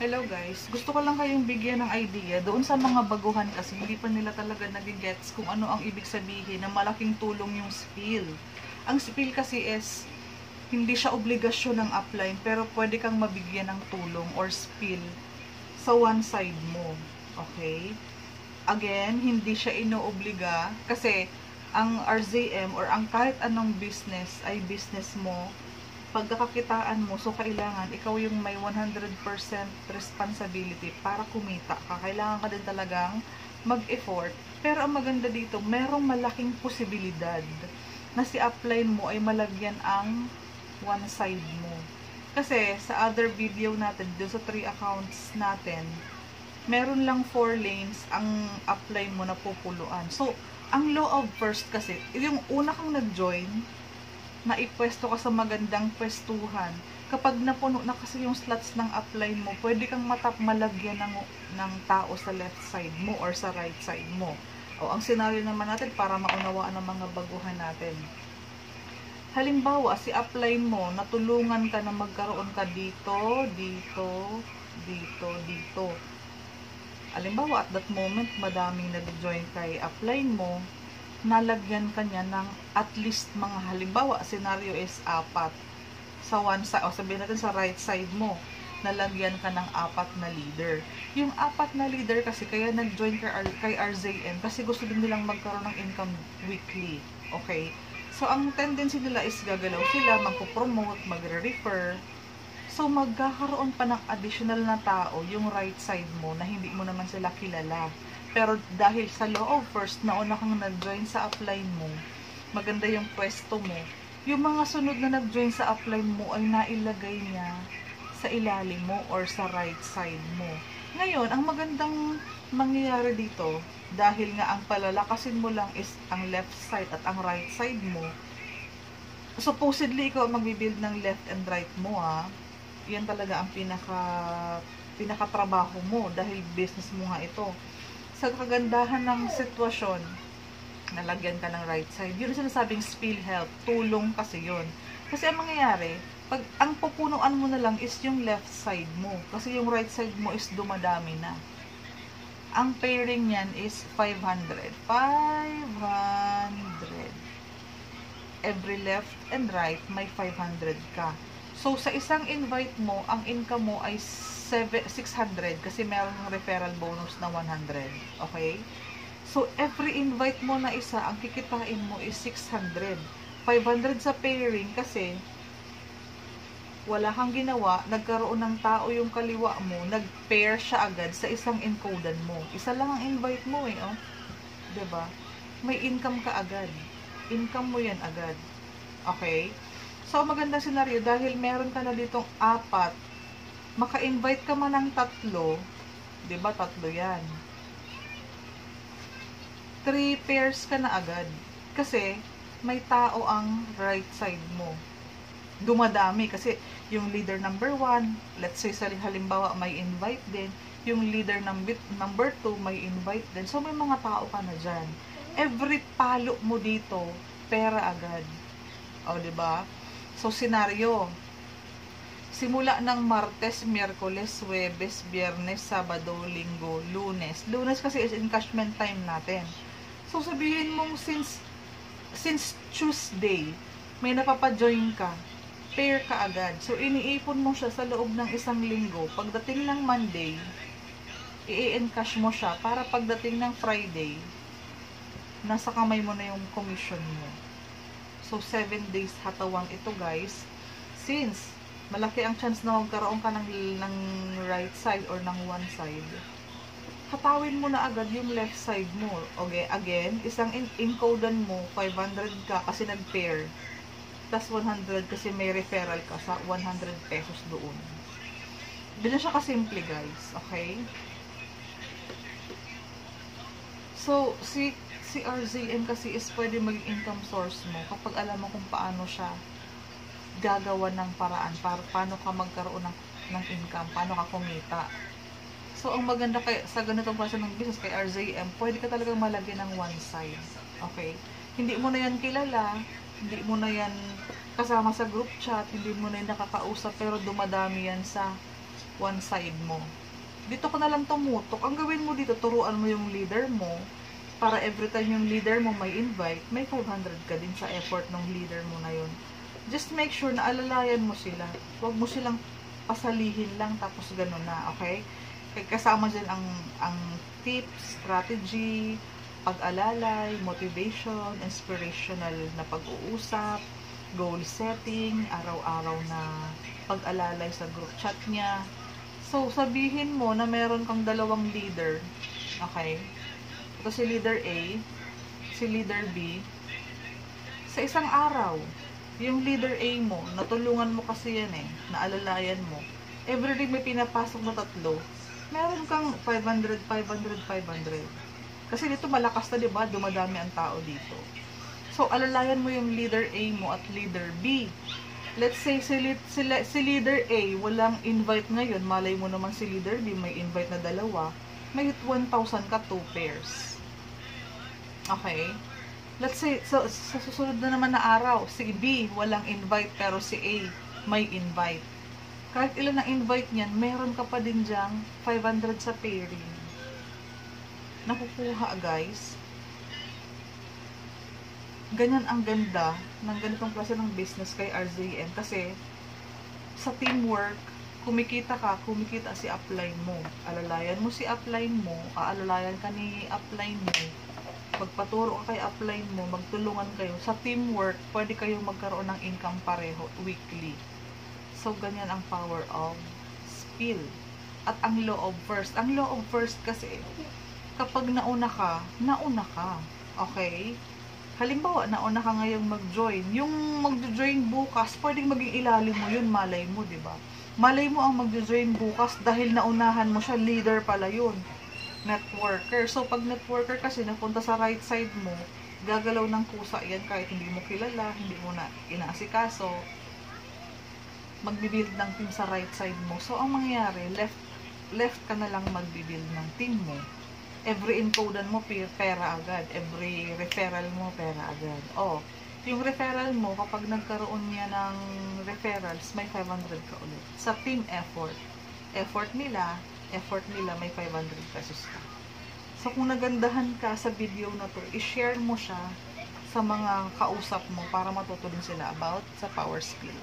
Hello guys, gusto ko lang kayong bigyan ng idea doon sa mga baguhan kasi hindi pa nila talaga nagigets kung ano ang ibig sabihin na malaking tulong yung spill. Ang spill kasi is hindi siya obligasyon ng upline pero pwede kang mabigyan ng tulong or spill sa one side mo. Okay? Again, hindi siya inoobliga kasi ang RZM or ang kahit anong business ay business mo pagkakakitaan mo, so kailangan ikaw yung may 100% responsibility para kumita ka. Kailangan ka din talagang mag-effort. Pero ang maganda dito, merong malaking posibilidad na si upline mo ay malagyan ang one side mo. Kasi sa other video natin, doon sa 3 accounts natin, meron lang 4 lanes ang upline mo na pupuluan. So, ang law of first kasi, yung una kang nag-join, na ipwesto ka sa magandang pwestuhan. Kapag napuno na kasi yung slots ng upline mo, pwede kang malagyan ng tao sa left side mo or sa right side mo. O, ang scenario naman natin para maunawaan ang mga baguhan natin. Halimbawa, si upline mo, natulungan ka na magkaroon ka dito, dito, dito, dito. Halimbawa, at that moment, madaming nag-join kay upline mo, nalagyan ka niya ng at least mga halimbawa, scenario is 4 sa one side, o sabihin natin sa right side mo, nalagyan ka ng 4 na leader. Yung 4 na leader kasi kaya nag-join kay RZN kasi gusto din nilang magkaroon ng income weekly. Okay? So, ang tendency nila is gagalaw sila, magpo-promote, magre-refer. So, magkakaroon pa ng additional na tao yung right side mo na hindi mo naman sila kilala. Pero dahil sa law of first, nauna kang nag-join sa upline mo, maganda yung pwesto mo, yung mga sunod na nag-join sa upline mo ay nailagay niya sa ilalim mo or sa right side mo. Ngayon, ang magandang mangyayari dito, dahil nga ang palalakasin mo lang is ang left side at ang right side mo, supposedly ikaw magbibuild ng left and right mo yan talaga ang pinakatrabaho mo dahil business mo nga ito. Sa kagandahan ng sitwasyon, nalagyan ka ng right side. Yun ang sinasabing spill help. Tulong kasi yun. Kasi ang mangyayari, pag ang pupunuan mo na lang is yung left side mo. Kasi yung right side mo is dumadami na. Ang pairing niyan is 500. 500. Every left and right, may 500 ka. So, sa isang invite mo, ang income mo ay 600 kasi meron ng referral bonus na 100. Okay? So, every invite mo na isa, ang kikitain mo is 600. 500 sa pairing kasi wala kang ginawa, nagkaroon ng tao yung kaliwa mo, nag-pair siya agad sa isang encodan mo. Isa lang ang invite mo oh. 'Di ba? May income ka agad. Income mo yan agad. Okay? So, magandang senaryo dahil meron ka na ditong 4, maka-invite ka man ng 3, 'di ba? 3 'yan. 3 pairs ka na agad kasi may tao ang right side mo. Dumadami kasi yung leader number 1, let's say sa halimbawa may invite din, yung leader number 2 may invite din. So may mga tao ka na diyan. Every palo mo dito, pera agad. O, 'di ba? So senaryo, simula ng Martes, Miyerkules, Huwebes, Biyernes, Sabado, Linggo, Lunes. Lunes kasi is encashment time natin. So sabihin mong since Tuesday, may napapa-join ka, pair ka agad. So iniipon mo siya sa loob ng isang linggo. Pagdating ng Monday, i-encash mo siya para pagdating ng Friday, nasa kamay mo na yung commission mo. So 7 days hatawang ito guys. Since malaki ang chance na magkaroon ka ng right side or ng one side, hatawin mo na agad yung left side mo. Okay, again, isang encodan mo, 500 ka kasi nag-pair. Plus 100 kasi may referral ka sa 100 pesos doon. Hindi na siya kasimple guys. Okay? So, si RZN kasi is pwede maging income source mo kapag alam mo kung paano siya gagawa ng paraan para paano ka magkaroon ng income, paano ka kumita. So, ang maganda sa ganitong klase ng business kay RZM, pwede ka talagang malagyan ng one side. Okay? Hindi mo na yan kilala, hindi mo na yan kasama sa group chat, hindi mo na yan nakakausap, pero dumadami yan sa one side mo. Dito ko na lang tumutok. Ang gawin mo dito, turuan mo yung leader mo para every time yung leader mo may invite, may 500 ka din sa effort ng leader mo na yun. Just make sure na alalayan mo sila. Huwag mo silang pasalihin lang tapos ganun na, okay? Kasama dyan ang tips, strategy, pag-alalay, motivation, inspirational na pag-uusap, goal setting, araw-araw na pag-alalay sa group chat niya. So, sabihin mo na meron kang dalawang leader, okay? Ito si leader A, si leader B. Sa isang araw, yung leader A mo, natulungan mo kasi yan naalalayan mo. Everyday may pinapasok na 3, meron kang 500, 500, 500. Kasi dito malakas na, diba? Dumadami ang tao dito. So, alalayan mo yung leader A mo at leader B. Let's say, si leader A, walang invite ngayon. Malay mo naman si leader B, may invite na 2. May 1,000 ka, 2 pairs. Okay? Let's say, sa susunod na naman na araw, si B, walang invite, pero si A, may invite. Kahit ilan ang invite niyan, meron ka pa din dyang 500 sa pairing. Nakukuha, guys. Ganyan ang ganda ng ganitong klase ng business kay RZN. Kasi, sa teamwork, kumikita si upline mo. Alalayan mo si upline mo, aalalayan ka ni upline mo. Magpaturo ka kay upline mo, magtulungan kayo. Sa teamwork, pwede kayong magkaroon ng income pareho weekly. So, ganyan ang power of spill. At ang law of first. Ang law of first kasi, kapag nauna ka. Okay? Halimbawa, nauna ka ngayong mag-join. Yung mag-join bukas, pwedeng maging ilalim mo yun, malay mo, diba? Malay mo ang mag-join bukas dahil naunahan mo siya, leader pala yun. Networker. So, pag networker kasi napunta sa right side mo, gagalaw ng kusa yan kahit hindi mo kilala, hindi mo na inaasikaso, magbibuild ng team sa right side mo. So, ang mangyayari, left ka na lang magbibuild ng team mo. Every encodan mo, pera agad. Every referral mo, pera agad. Oh, yung referral mo, kapag nagkaroon niya ng referrals, may 500 ka ulit. Sa team effort. Effort nila, may 500 pesos ka. So, kung nagandahan ka sa video na to, i-share mo siya sa mga kausap mo para matuto din sila about sa power skill.